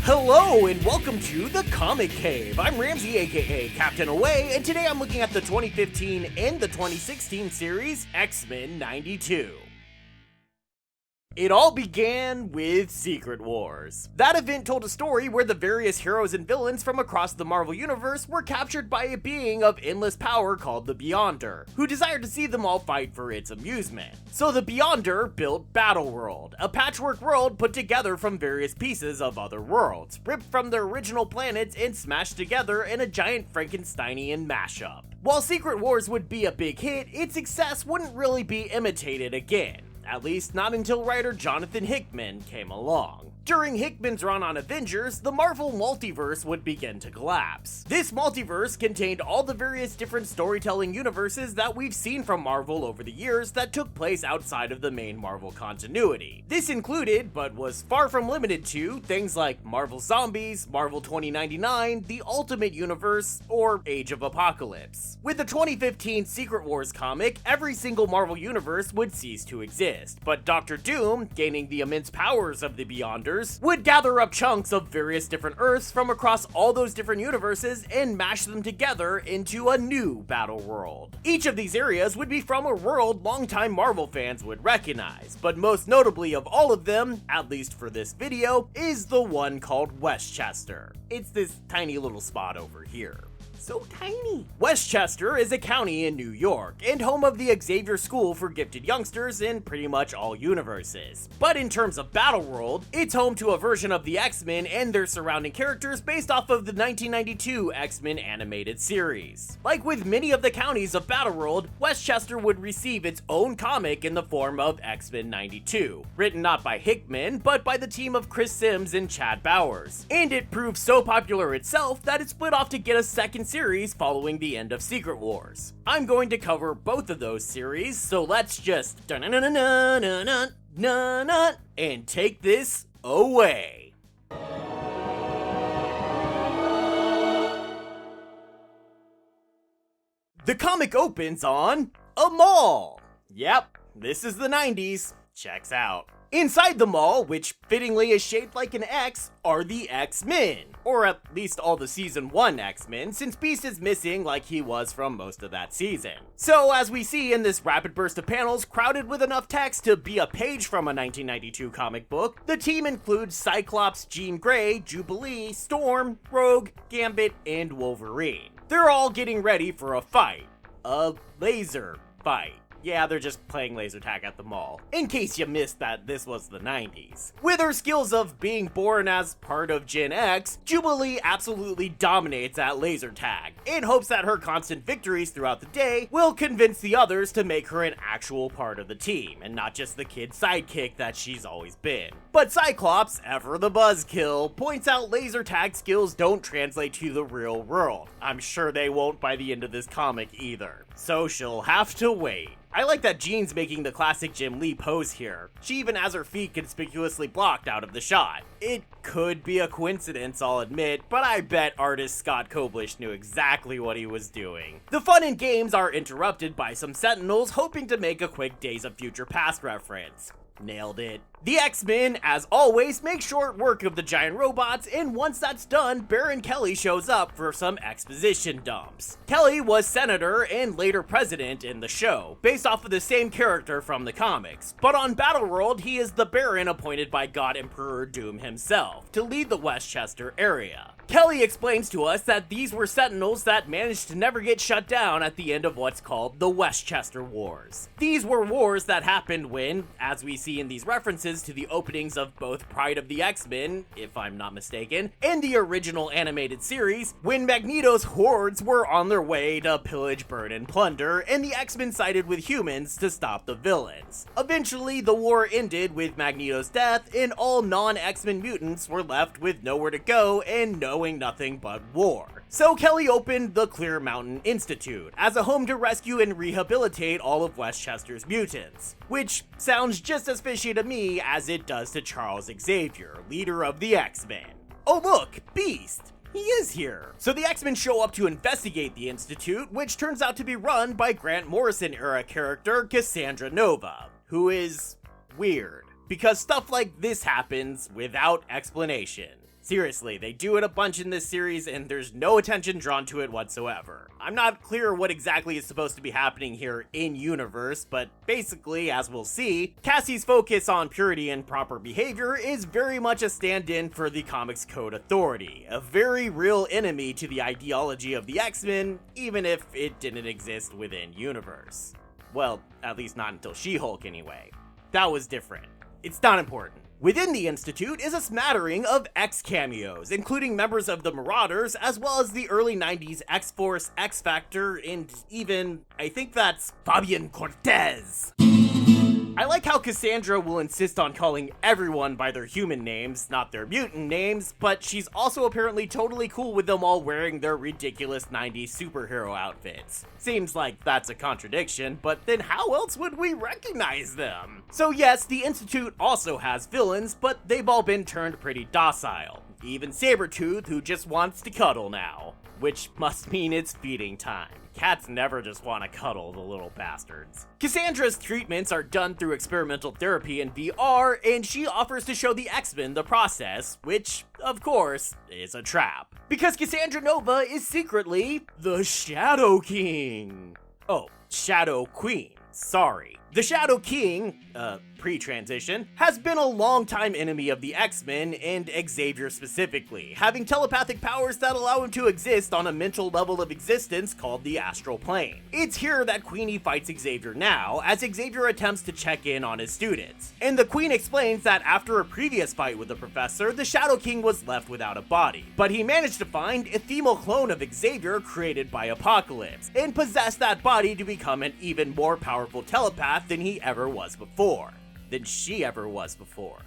Hello and welcome to the Comic Cave. I'm Ramsey, aka Captain Away, and today I'm looking at the 2015 and the 2016 series X-Men 92. It all began with Secret Wars. That event told a story where the various heroes and villains from across the Marvel Universe were captured by a being of endless power called the Beyonder, who desired to see them all fight for its amusement. So the Beyonder built Battleworld, a patchwork world put together from various pieces of other worlds, ripped from their original planets and smashed together in a giant Frankensteinian mashup. While Secret Wars would be a big hit, its success wouldn't really be imitated again. At least not until writer Jonathan Hickman came along. During Hickman's run on Avengers, the Marvel multiverse would begin to collapse. This multiverse contained all the various different storytelling universes that we've seen from Marvel over the years that took place outside of the main Marvel continuity. This included, but was far from limited to, things like Marvel Zombies, Marvel 2099, the Ultimate Universe, or Age of Apocalypse. With the 2015 Secret Wars comic, every single Marvel universe would cease to exist, but Dr. Doom, gaining the immense powers of the Beyonders, would gather up chunks of various different Earths from across all those different universes and mash them together into a new battle world. Each of these areas would be from a world longtime Marvel fans would recognize, but most notably of all of them, at least for this video, is the one called Westchester. It's this tiny little spot over here. So tiny. Westchester is a county in New York and home of the Xavier School for Gifted Youngsters in pretty much all universes. But in terms of Battleworld, it's home to a version of the X-Men and their surrounding characters based off of the 1992 X-Men animated series. Like with many of the counties of Battleworld, Westchester would receive its own comic in the form of X-Men 92, written not by Hickman, but by the team of Chris Sims and Chad Bowers. And it proved so popular itself that it split off to get a second series following the end of Secret Wars. I'm going to cover both of those series, so let's just and take this away. The comic opens on a mall. Yep, this is the 90s. Checks out. Inside the mall, which fittingly is shaped like an X, are the X-Men. Or at least all the Season 1 X-Men, since Beast is missing like he was from most of that season. So as we see in this rapid burst of panels crowded with enough text to be a page from a 1992 comic book, the team includes Cyclops, Jean Grey, Jubilee, Storm, Rogue, Gambit, and Wolverine. They're all getting ready for a fight. A laser fight. Yeah, they're just playing laser tag at the mall, in case you missed that this was the 90s. With her skills of being born as part of Gen X, Jubilee absolutely dominates at laser tag, in hopes that her constant victories throughout the day will convince the others to make her an actual part of the team, and not just the kid sidekick that she's always been. But Cyclops, ever the buzzkill, points out laser tag skills don't translate to the real world. I'm sure they won't by the end of this comic either. So she'll have to wait. I like that Jean's making the classic Jim Lee pose here. She even has her feet conspicuously blocked out of the shot. It could be a coincidence, I'll admit, but I bet artist Scott Koblish knew exactly what he was doing. The fun and games are interrupted by some Sentinels hoping to make a quick Days of Future Past reference. Nailed it. The X-Men, as always, make short work of the giant robots, and once that's done, Baron Kelly shows up for some exposition dumps. Kelly was senator and later president in the show, based off of the same character from the comics, but on Battleworld, he is the Baron appointed by God Emperor Doom himself to lead the Westchester area. Kelly explains to us that these were Sentinels that managed to never get shut down at the end of what's called the Westchester Wars. These were wars that happened when, as we see in these references to the openings of both Pride of the X-Men, if I'm not mistaken, and the original animated series, when Magneto's hordes were on their way to pillage, burn, and plunder, and the X-Men sided with humans to stop the villains. Eventually, the war ended with Magneto's death, and all non-X-Men mutants were left with nowhere to go and knowing nothing but war. So Kelly opened the Clear Mountain Institute as a home to rescue and rehabilitate all of Westchester's mutants, which sounds just as fishy to me as it does to Charles Xavier, leader of the X-Men. Oh look, Beast! He is here. So the X-Men show up to investigate the Institute, which turns out to be run by Grant Morrison-era character Cassandra Nova, who is weird, because stuff like this happens without explanation. Seriously, they do it a bunch in this series and there's no attention drawn to it whatsoever. I'm not clear what exactly is supposed to be happening here in universe, but basically, as we'll see, Cassie's focus on purity and proper behavior is very much a stand-in for the Comics Code Authority, a very real enemy to the ideology of the X-Men, even if it didn't exist within universe. Well, at least not until She-Hulk anyway. That was different. It's not important. Within the Institute is a smattering of X cameos, including members of the Marauders, as well as the early 90s X-Force, X-Factor, and even, I think that's Fabian Cortez. I like how Cassandra will insist on calling everyone by their human names, not their mutant names, but she's also apparently totally cool with them all wearing their ridiculous 90s superhero outfits. Seems like that's a contradiction, but then how else would we recognize them? So yes, the Institute also has villains, but they've all been turned pretty docile. Even Sabretooth, who just wants to cuddle now. Which must mean it's feeding time. Cats never just want to cuddle, the little bastards. Cassandra's treatments are done through experimental therapy in VR, and she offers to show the X-Men the process, which, of course, is a trap. Because Cassandra Nova is secretly the Shadow King. Oh, Shadow Queen, sorry. The Shadow King, pre-transition, has been a longtime enemy of the X-Men and Xavier specifically, having telepathic powers that allow him to exist on a mental level of existence called the astral plane. It's here that Queenie fights Xavier now, as Xavier attempts to check in on his students. And the Queen explains that after a previous fight with the Professor, the Shadow King was left without a body, but he managed to find a female clone of Xavier created by Apocalypse, and possessed that body to become an even more powerful telepath than he ever was before. Than she ever was before.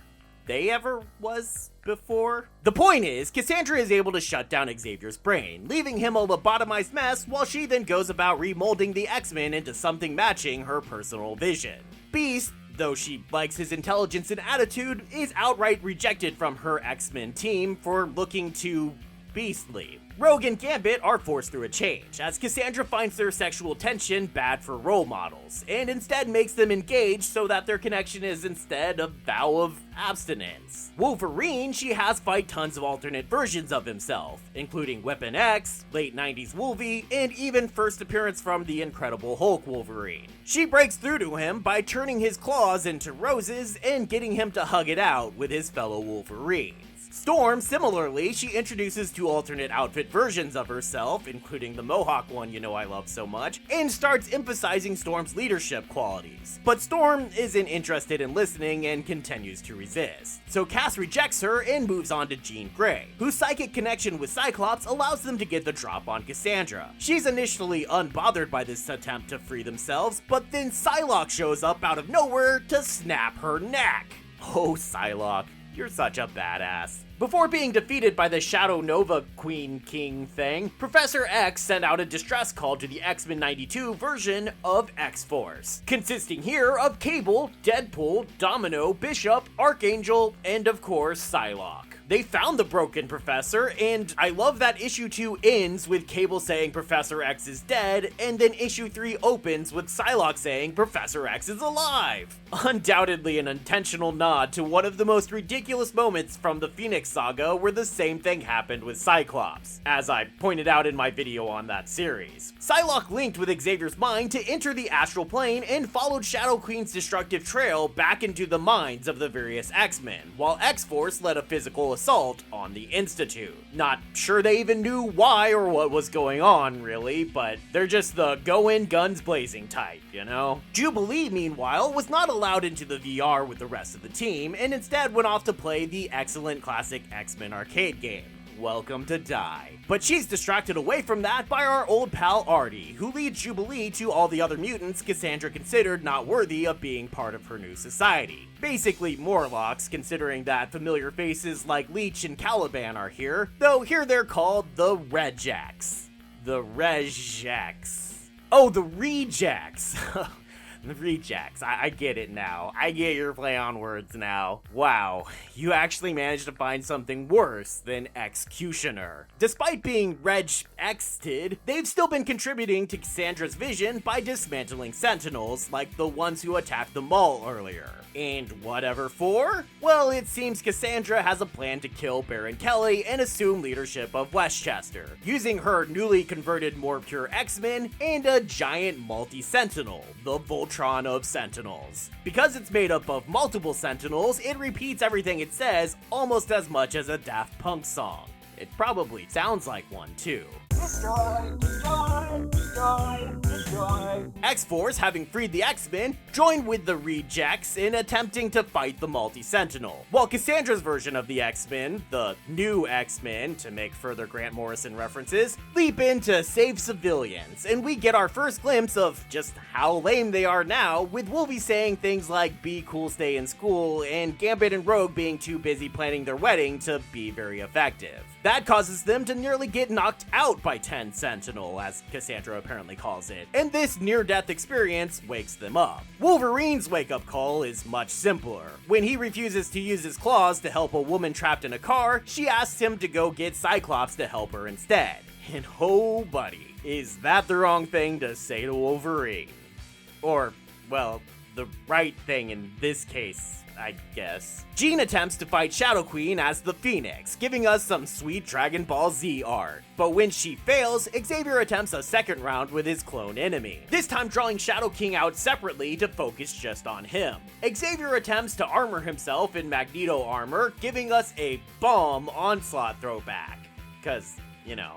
They ever was before? The point is, Cassandra is able to shut down Xavier's brain, leaving him a lobotomized mess while she then goes about remolding the X-Men into something matching her personal vision. Beast, though she likes his intelligence and attitude, is outright rejected from her X-Men team for looking too beastly. Rogue and Gambit are forced through a change, as Cassandra finds their sexual tension bad for role models, and instead makes them engage so that their connection is instead a vow of abstinence. Wolverine, she has fight tons of alternate versions of himself, including Weapon X, late 90s Wolvie, and even first appearance from the Incredible Hulk Wolverine. She breaks through to him by turning his claws into roses and getting him to hug it out with his fellow Wolverines. Storm, similarly, she introduces two alternate outfit versions of herself, including the Mohawk one you know I love so much, and starts emphasizing Storm's leadership qualities. But Storm isn't interested in listening and continues to resist. So Cass rejects her and moves on to Jean Grey, whose psychic connection with Cyclops allows them to get the drop on Cassandra. She's initially unbothered by this attempt to free themselves, but then Psylocke shows up out of nowhere to snap her neck. Oh, Psylocke. You're such a badass. Before being defeated by the Shadow Nova Queen King thing, Professor X sent out a distress call to the X-Men 92 version of X-Force, consisting here of Cable, Deadpool, Domino, Bishop, Archangel, and of course Psylocke. They found the broken Professor, and I love that issue 2 ends with Cable saying Professor X is dead, and then issue 3 opens with Psylocke saying Professor X is alive. Undoubtedly an intentional nod to one of the most ridiculous moments from the Phoenix Saga where the same thing happened with Cyclops, as I pointed out in my video on that series. Psylocke linked with Xavier's mind to enter the astral plane and followed Shadow Queen's destructive trail back into the minds of the various X-Men, while X-Force led a physical assault on the Institute. Not sure they even knew why or what was going on, really, but they're just the go-in guns blazing type, you know? Jubilee, meanwhile, was not allowed into the VR with the rest of the team, and instead went off to play the excellent classic X-Men arcade game. Welcome to Die. But she's distracted away from that by our old pal Artie, who leads Jubilee to all the other mutants Cassandra considered not worthy of being part of her new society. Basically Morlocks, considering that familiar faces like Leech and Caliban are here, though here they're called the Rejects. The Rejects. Oh, the Rejects. The Rejects. I get it now. I get your play on words now. Wow, you actually managed to find something worse than Executioner. Despite being Reg-X'd, they've still been contributing to Cassandra's vision by dismantling Sentinels, like the ones who attacked the mall earlier. And whatever for? Well, it seems Cassandra has a plan to kill Baron Kelly and assume leadership of Westchester, using her newly converted more pure X-Men and a giant multi-sentinel, the Voltron of Sentinels. Because it's made up of multiple Sentinels, it repeats everything it says almost as much as a Daft Punk song. It probably sounds like one too. Destroy, destroy, destroy, destroy. X-Force, having freed the X-Men, joined with the Rejects in attempting to fight the Multi-Sentinel, while Cassandra's version of the X-Men, the new X-Men, to make further Grant Morrison references, leap in to save civilians, and we get our first glimpse of just how lame they are now, with Wolvie saying things like "be cool, stay in school," and Gambit and Rogue being too busy planning their wedding to be very effective. That causes them to nearly get knocked out by 10 Sentinel, as Cassandra apparently calls it, and this near-death experience wakes them up. Wolverine's wake-up call is much simpler. When he refuses to use his claws to help a woman trapped in a car, she asks him to go get Cyclops to help her instead. And oh buddy, is that the wrong thing to say to Wolverine? Or, well, the right thing in this case, I guess. Jean attempts to fight Shadow Queen as the Phoenix, giving us some sweet Dragon Ball Z art. But when she fails, Xavier attempts a second round with his clone enemy, this time drawing Shadow King out separately to focus just on him. Xavier attempts to armor himself in Magneto armor, giving us a bomb onslaught throwback. Cause, you know,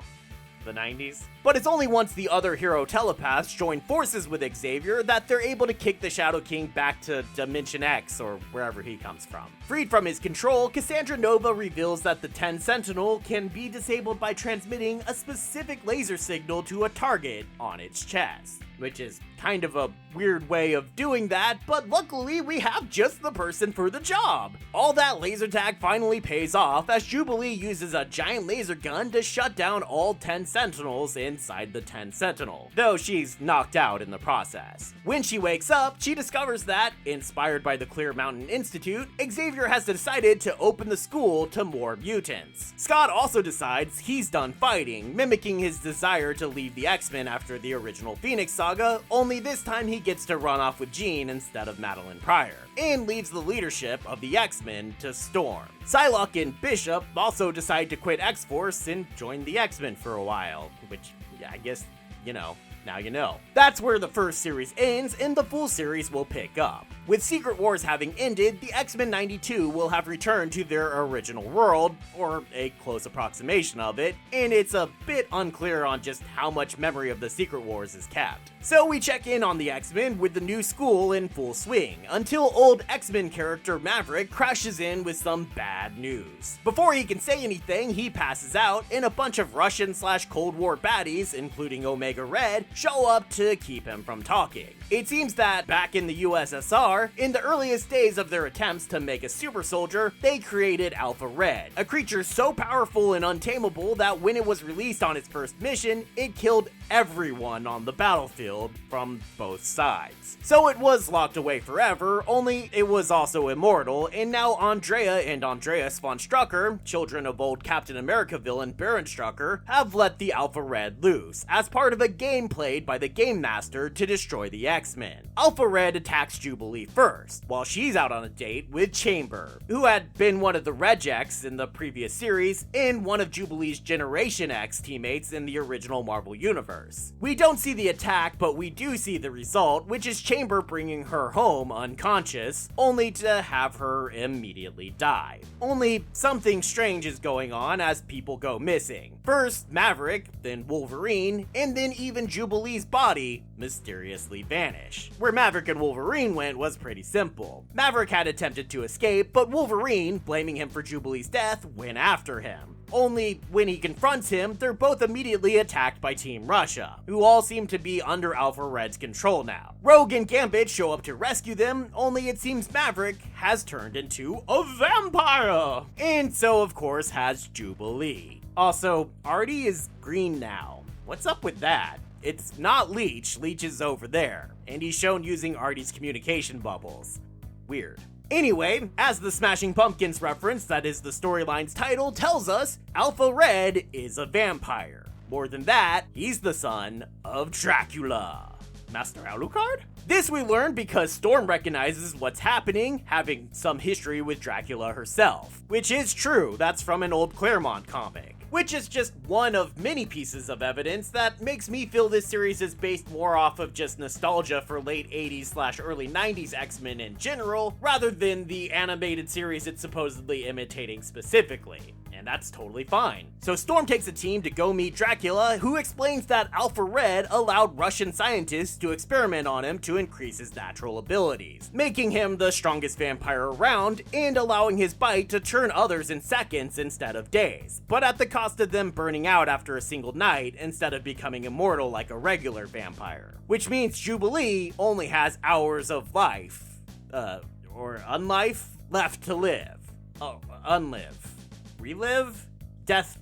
the 90s. But it's only once the other hero telepaths join forces with Xavier that they're able to kick the Shadow King back to Dimension X or wherever he comes from. Freed from his control, Cassandra Nova reveals that the 10 Sentinel can be disabled by transmitting a specific laser signal to a target on its chest, which is kind of a weird way of doing that, but luckily we have just the person for the job. All that laser tag finally pays off as Jubilee uses a giant laser gun to shut down all 10 Sentinels inside the 10 Sentinel, though she's knocked out in the process. When she wakes up, she discovers that, inspired by the Clear Mountain Institute, Xavier has decided to open the school to more mutants. Scott also decides he's done fighting, mimicking his desire to leave the X-Men after the original Phoenix saga, only this time he gets to run off with Jean instead of Madeline Pryor, and leaves the leadership of the X-Men to Storm. Psylocke and Bishop also decide to quit X-Force and join the X-Men for a while, which, yeah, I guess, you know, now you know. That's where the first series ends, and the full series will pick up. With Secret Wars having ended, the X-Men 92 will have returned to their original world, or a close approximation of it, and it's a bit unclear on just how much memory of the Secret Wars is kept. So we check in on the X-Men with the new school in full swing, until old X-Men character Maverick crashes in with some bad news. Before he can say anything, he passes out, and a bunch of Russian/Cold War baddies, including Omega Red, show up to keep him from talking. It seems that back in the USSR, in the earliest days of their attempts to make a super soldier, they created Alpha Red, a creature so powerful and untamable that when it was released on its first mission, it killed everyone on the battlefield from both sides. So it was locked away forever, only it was also immortal, and now Andrea and Andreas von Strucker, children of old Captain America villain Baron Strucker, have let the Alpha Red loose, as part of a game played by the Game Master to destroy the X-Men. Alpha Red attacks Jubilee first, while she's out on a date with Chamber, who had been one of the Rejects in the previous series, and one of Jubilee's Generation X teammates in the original Marvel Universe. We don't see the attack, but we do see the result, which is Chamber bringing her home unconscious, only to have her immediately die. Only something strange is going on as people go missing. First Maverick, then Wolverine, and then even Jubilee's body mysteriously vanish. Where Maverick and Wolverine went was pretty simple. Maverick had attempted to escape, but Wolverine, blaming him for Jubilee's death, went after him. Only when he confronts him, they're both immediately attacked by Team Russia, who all seem to be under Alpha Red's control now. Rogue and Gambit show up to rescue them, only it seems Maverick has turned into a vampire! And so of course has Jubilee. Also, Artie is green now. What's up with that? It's not Leech, Leech is over there, and he's shown using Artie's communication bubbles. Weird. Anyway, as the Smashing Pumpkins reference that is the storyline's title tells us, Alpha Red is a vampire. More than that, he's the son of Dracula. Master Alucard? This we learn because Storm recognizes what's happening, having some history with Dracula herself. Which is true, that's from an old Claremont comic. Which is just one of many pieces of evidence that makes me feel this series is based more off of just nostalgia for late 80s/early 90s X-Men in general, rather than the animated series it's supposedly imitating specifically. And that's totally fine. So Storm takes a team to go meet Dracula, who explains that Alpha Red allowed Russian scientists to experiment on him to increase his natural abilities, making him the strongest vampire around and allowing his bite to turn others in seconds instead of days, but at the cost of them burning out after a single night instead of becoming immortal like a regular vampire. Which means Jubilee only has hours of life, or unlife, left to live. Oh, unlive. Relive? Death?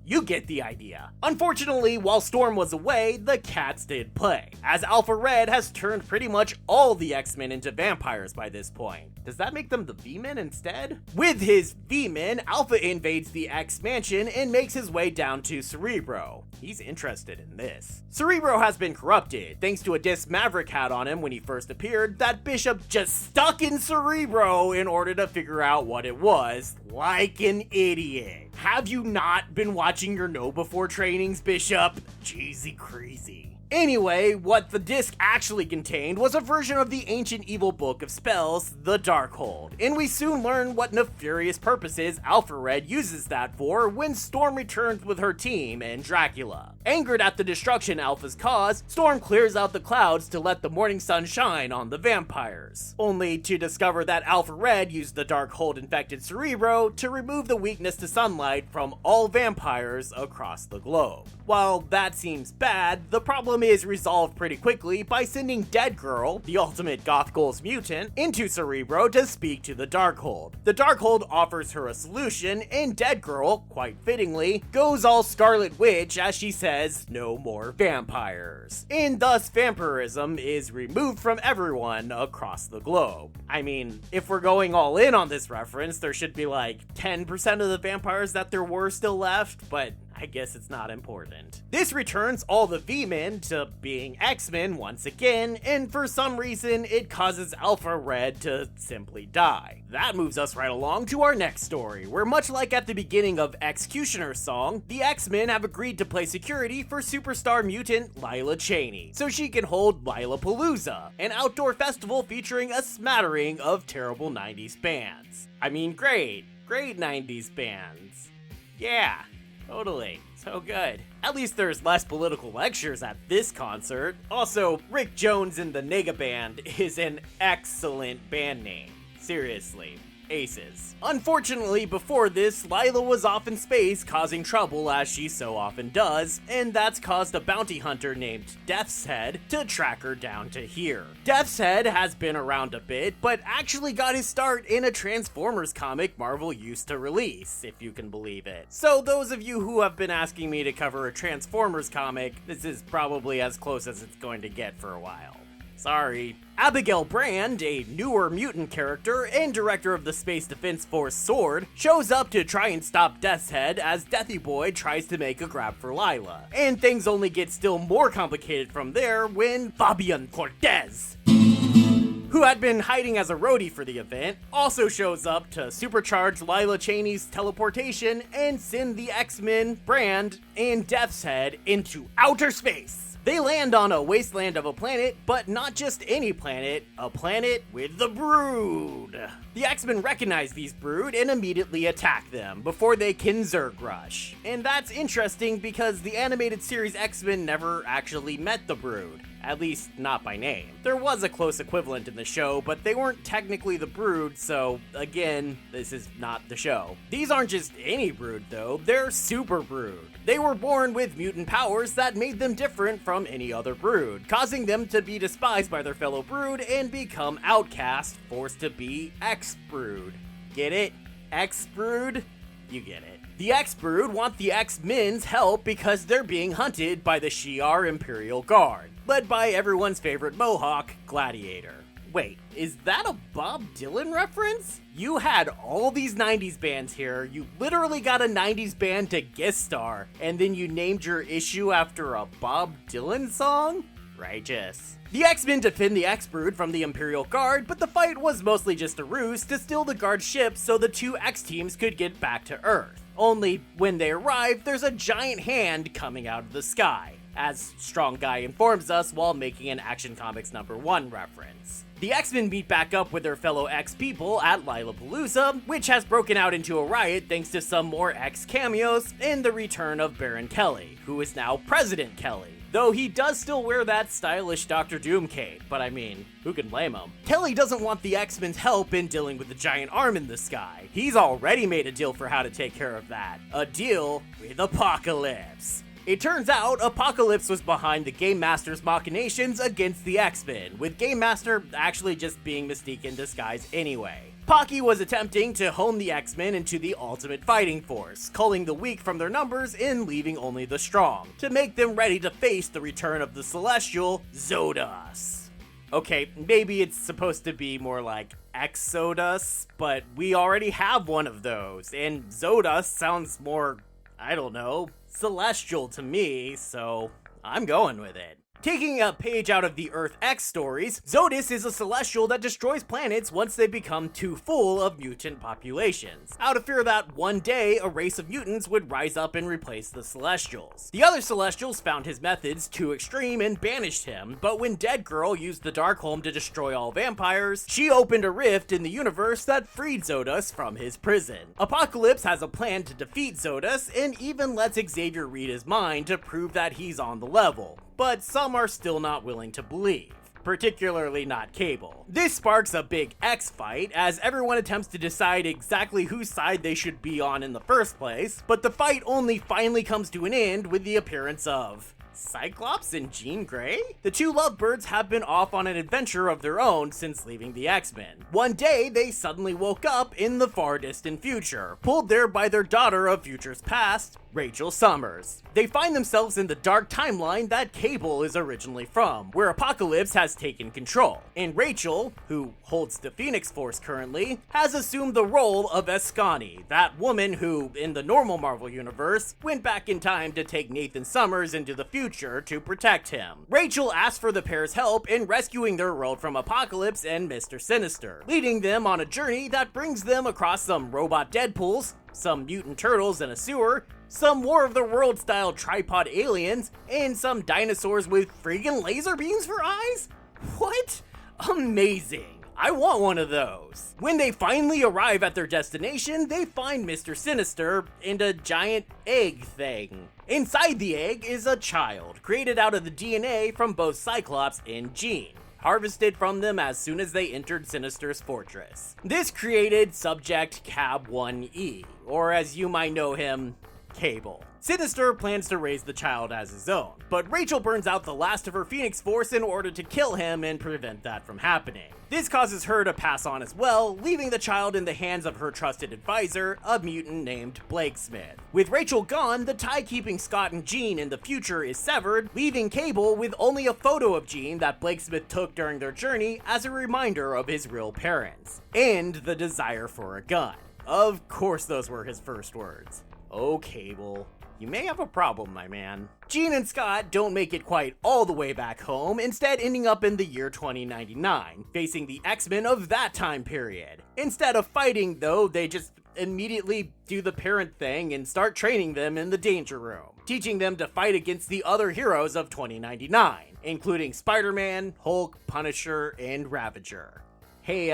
You get the idea. Unfortunately, while Storm was away, the cats did play, as Alpha Red has turned pretty much all the X-Men into vampires by this point. Does that make them the V-Men instead? With his V-Men, Alpha invades the X-Mansion and makes his way down to Cerebro. He's interested in this. Cerebro has been corrupted, thanks to a disc Maverick had on him when he first appeared that Bishop just stuck in Cerebro in order to figure out what it was, like an idiot. Have you not been watching your Know Before trainings, Bishop? Jeezy crazy. Anyway, what the disc actually contained was a version of the ancient evil book of spells, the Darkhold, and we soon learn what nefarious purposes Alpha Red uses that for when Storm returns with her team and Dracula. Angered at the destruction Alpha's caused, Storm clears out the clouds to let the morning sun shine on the vampires, only to discover that Alpha Red used the Darkhold infected Cerebro to remove the weakness to sunlight from all vampires across the globe. While that seems bad, the problem is resolved pretty quickly by sending Dead Girl, the ultimate Goth Ghouls mutant, into Cerebro to speak to the Darkhold. The Darkhold offers her a solution, and Dead Girl, quite fittingly, goes all Scarlet Witch as she says, no more vampires. And thus vampirism is removed from everyone across the globe. I mean, if we're going all in on this reference, there should be like 10% of the vampires that there were still left, but I guess it's not important. This returns all the V-Men to being X-Men once again, and for some reason, it causes Alpha Red to simply die. That moves us right along to our next story, where much like at the beginning of Executioner's Song, the X-Men have agreed to play security for superstar mutant Lila Cheney, so she can hold Lilapalooza, an outdoor festival featuring a smattering of terrible 90s bands. I mean, great 90s bands. Yeah. Totally. So good. At least there's less political lectures at this concert. Also, Rick Jones and the Nega Band is an excellent band name. Seriously. Aces. Unfortunately, before this, Lila was off in space causing trouble as she so often does, and that's caused a bounty hunter named Death's Head to track her down to here. Death's Head has been around a bit, but actually got his start in a Transformers comic Marvel used to release, if you can believe it. So those of you who have been asking me to cover a Transformers comic, this is probably as close as it's going to get for a while. Sorry. Abigail Brand, a newer mutant character and director of the Space Defense Force SWORD, shows up to try and stop Death's Head as Deathy Boy tries to make a grab for Lila. And things only get still more complicated from there when Fabian Cortez, who had been hiding as a roadie for the event, also shows up to supercharge Lila Cheney's teleportation and send the X-Men, Brand, and Death's Head into outer space. They land on a wasteland of a planet, but not just any planet, a planet with the Brood. The X-Men recognize these Brood and immediately attack them before they can Zerg rush. And that's interesting because the animated series X-Men never actually met the Brood. At least, not by name. There was a close equivalent in the show, but they weren't technically the Brood, so again, this is not the show. These aren't just any Brood though, they're Super Brood. They were born with mutant powers that made them different from any other Brood, causing them to be despised by their fellow Brood and become outcast, forced to be X-Brood. Get it? X-Brood? You get it. The X-Brood want the X-Men's help because they're being hunted by the Shi'ar Imperial Guard, led by everyone's favorite Mohawk, Gladiator. Wait, is that a Bob Dylan reference? You had all these 90s bands here, you literally got a 90s band to guest star, and then you named your issue after a Bob Dylan song? Righteous. The X-Men defend the X-Brood from the Imperial Guard, but the fight was mostly just a ruse to steal the Guard ship so the two X-teams could get back to Earth. Only when they arrive, there's a giant hand coming out of the sky, as Strong Guy informs us while making an Action Comics #1 reference. The X-Men meet back up with their fellow X-people at Lilapalooza, which has broken out into a riot thanks to some more X cameos and the return of Baron Kelly, who is now President Kelly. Though he does still wear that stylish Dr. Doom cape, but I mean, who can blame him? Kelly doesn't want the X-Men's help in dealing with the giant arm in the sky. He's already made a deal for how to take care of that. A deal with Apocalypse. It turns out Apocalypse was behind the Game Master's machinations against the X-Men, with Game Master actually just being Mystique in disguise anyway. Pocky was attempting to hone the X-Men into the ultimate fighting force, culling the weak from their numbers and leaving only the strong, to make them ready to face the return of the Celestial, Zodas. Okay, maybe it's supposed to be more like Exodus, but we already have one of those, and Zodas sounds more, I don't know, celestial to me, so I'm going with it. Taking a page out of the Earth X stories, Zodas is a celestial that destroys planets once they become too full of mutant populations, out of fear that one day a race of mutants would rise up and replace the Celestials. The other Celestials found his methods too extreme and banished him, but when Dead Girl used the Darkholme to destroy all vampires, she opened a rift in the universe that freed Zodas from his prison. Apocalypse has a plan to defeat Zodas and even lets Xavier read his mind to prove that he's on the level, but some are still not willing to believe, particularly not Cable. This sparks a big X fight as everyone attempts to decide exactly whose side they should be on in the first place, but the fight only finally comes to an end with the appearance of Cyclops and Jean Grey? The two lovebirds have been off on an adventure of their own since leaving the X-Men. One day, they suddenly woke up in the far distant future, pulled there by their daughter of futures past, Rachel Summers. They find themselves in the dark timeline that Cable is originally from, where Apocalypse has taken control, and Rachel, who holds the Phoenix Force currently, has assumed the role of Escani, that woman who, in the normal Marvel universe, went back in time to take Nathan Summers into the future to protect him. Rachel asks for the pair's help in rescuing their world from Apocalypse and Mr. Sinister, leading them on a journey that brings them across some robot Deadpools, some mutant turtles in a sewer, some War of the World style tripod aliens, and some dinosaurs with friggin' laser beams for eyes? What? Amazing. I want one of those. When they finally arrive at their destination, they find Mr. Sinister and a giant egg thing. Inside the egg is a child, created out of the DNA from both Cyclops and Jean, harvested from them as soon as they entered Sinister's fortress. This created Subject Cab 1E, or as you might know him, Cable. Sinister plans to raise the child as his own, but Rachel burns out the last of her Phoenix Force in order to kill him and prevent that from happening. This causes her to pass on as well, leaving the child in the hands of her trusted advisor, a mutant named Blake Smith. With Rachel gone, the tie keeping Scott and Jean in the future is severed, leaving Cable with only a photo of Jean that Blake Smith took during their journey as a reminder of his real parents, and the desire for a gun. Of course those were his first words. Oh, Cable, you may have a problem, my man. Jean and Scott don't make it quite all the way back home, instead ending up in the year 2099, facing the X-Men of that time period. Instead of fighting, though, they just immediately do the parent thing and start training them in the Danger Room, teaching them to fight against the other heroes of 2099, including Spider-Man, Hulk, Punisher, and Ravager. Hey,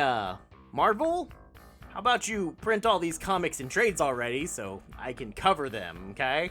Marvel? How about you print all these comics and trades already so I can cover them, okay?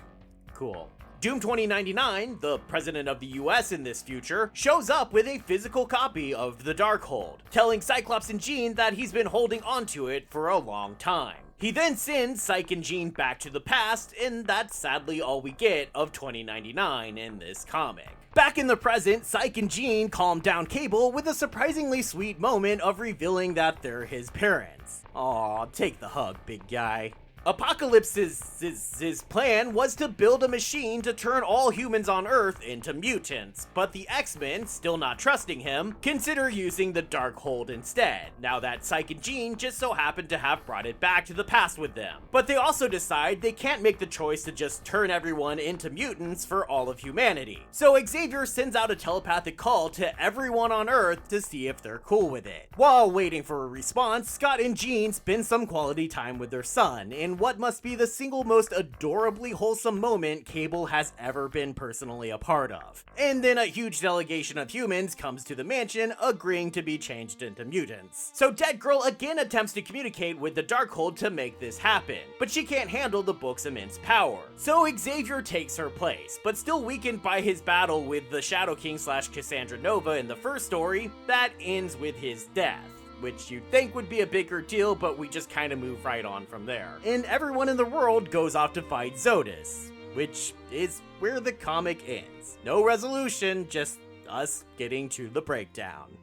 Cool. Doom 2099, the president of the US in this future, shows up with a physical copy of the Darkhold, telling Cyclops and Jean that he's been holding onto it for a long time. He then sends Cyc and Jean back to the past, and that's sadly all we get of 2099 in this comic. Back in the present, Cyc and Jean calm down Cable with a surprisingly sweet moment of revealing that they're his parents. Aw, take the hug, big guy. Apocalypse's plan was to build a machine to turn all humans on Earth into mutants, but the X-Men, still not trusting him, consider using the Darkhold instead, now that Cyclops and Jean just so happened to have brought it back to the past with them. But they also decide they can't make the choice to just turn everyone into mutants for all of humanity. So Xavier sends out a telepathic call to everyone on Earth to see if they're cool with it. While waiting for a response, Scott and Jean spend some quality time with their son, in what must be the single most adorably wholesome moment Cable has ever been personally a part of. And then a huge delegation of humans comes to the mansion, agreeing to be changed into mutants. So Dead Girl again attempts to communicate with the Darkhold to make this happen, but she can't handle the book's immense power. So Xavier takes her place, but still weakened by his battle with the Shadow King / Cassandra Nova in the first story, that ends with his death, which you'd think would be a bigger deal, but we just kind of move right on from there. And everyone in the world goes off to fight Zodus, which is where the comic ends. No resolution, just us getting to the breakdown.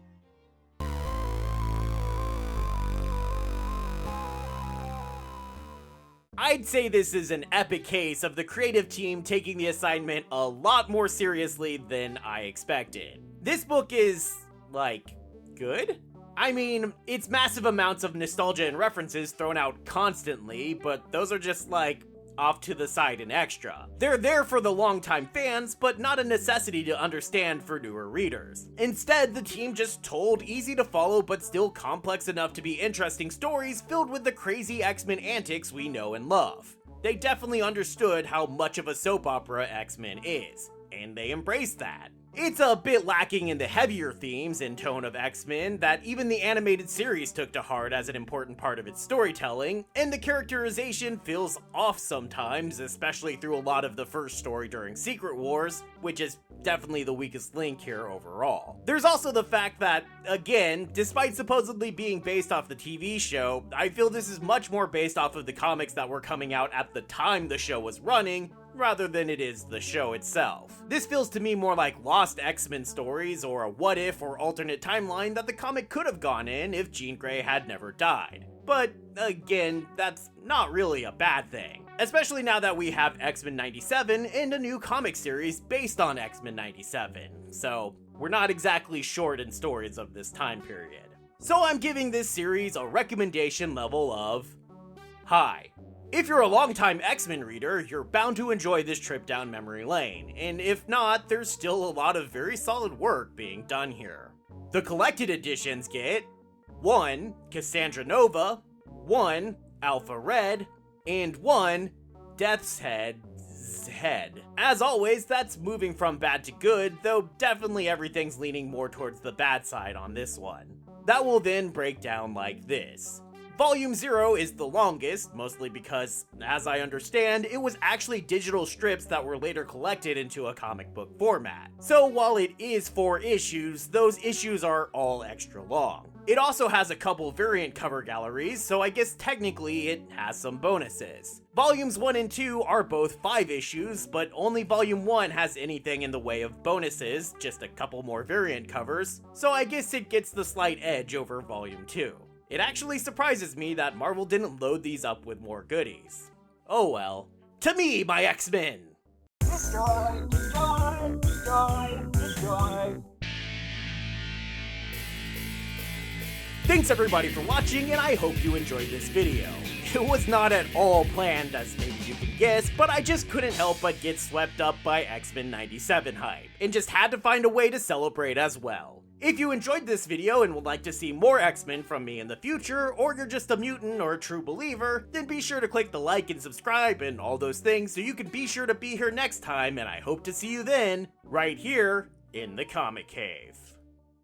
I'd say this is an epic case of the creative team taking the assignment a lot more seriously than I expected. This book is, like, good? I mean, it's massive amounts of nostalgia and references thrown out constantly, but those are just, like, off to the side and extra. They're there for the longtime fans, but not a necessity to understand for newer readers. Instead, the team just told easy to follow but still complex enough to be interesting stories filled with the crazy X-Men antics we know and love. They definitely understood how much of a soap opera X-Men is, and they embraced that. It's a bit lacking in the heavier themes and tone of X-Men that even the animated series took to heart as an important part of its storytelling, and the characterization feels off sometimes, especially through a lot of the first story during Secret Wars, which is definitely the weakest link here overall. There's also the fact that, again, despite supposedly being based off the TV show, I feel this is much more based off of the comics that were coming out at the time the show was running, rather than it is the show itself. This feels to me more like lost X-Men stories or a what-if or alternate timeline that the comic could have gone in if Jean Grey had never died. But again, that's not really a bad thing, especially now that we have X-Men 97 and a new comic series based on X-Men 97, so we're not exactly short in stories of this time period. So I'm giving this series a recommendation level of high. If you're a longtime X-Men reader, you're bound to enjoy this trip down memory lane, and if not, there's still a lot of very solid work being done here. The collected editions get 1. Cassandra Nova, 1. Alpha Red, and 1. Death's Head's Head. As always, that's moving from bad to good, though definitely everything's leaning more towards the bad side on this one. That will then break down like this. Volume 0 is the longest, mostly because, as I understand, it was actually digital strips that were later collected into a comic book format. So while it is 4 issues, those issues are all extra long. It also has a couple variant cover galleries, so I guess technically it has some bonuses. Volumes 1 and 2 are both 5 issues, but only Volume 1 has anything in the way of bonuses, just a couple more variant covers, so I guess it gets the slight edge over Volume 2. It actually surprises me that Marvel didn't load these up with more goodies. Oh well. To me, my X-Men! Destroy, destroy, destroy, destroy. Thanks everybody for watching, and I hope you enjoyed this video. It was not at all planned, as maybe you can guess, but I just couldn't help but get swept up by X-Men 97 hype, and just had to find a way to celebrate as well. If you enjoyed this video and would like to see more X-Men from me in the future, or you're just a mutant or a true believer, then be sure to click the like and subscribe and all those things so you can be sure to be here next time, and I hope to see you then, right here in the Comic Cave.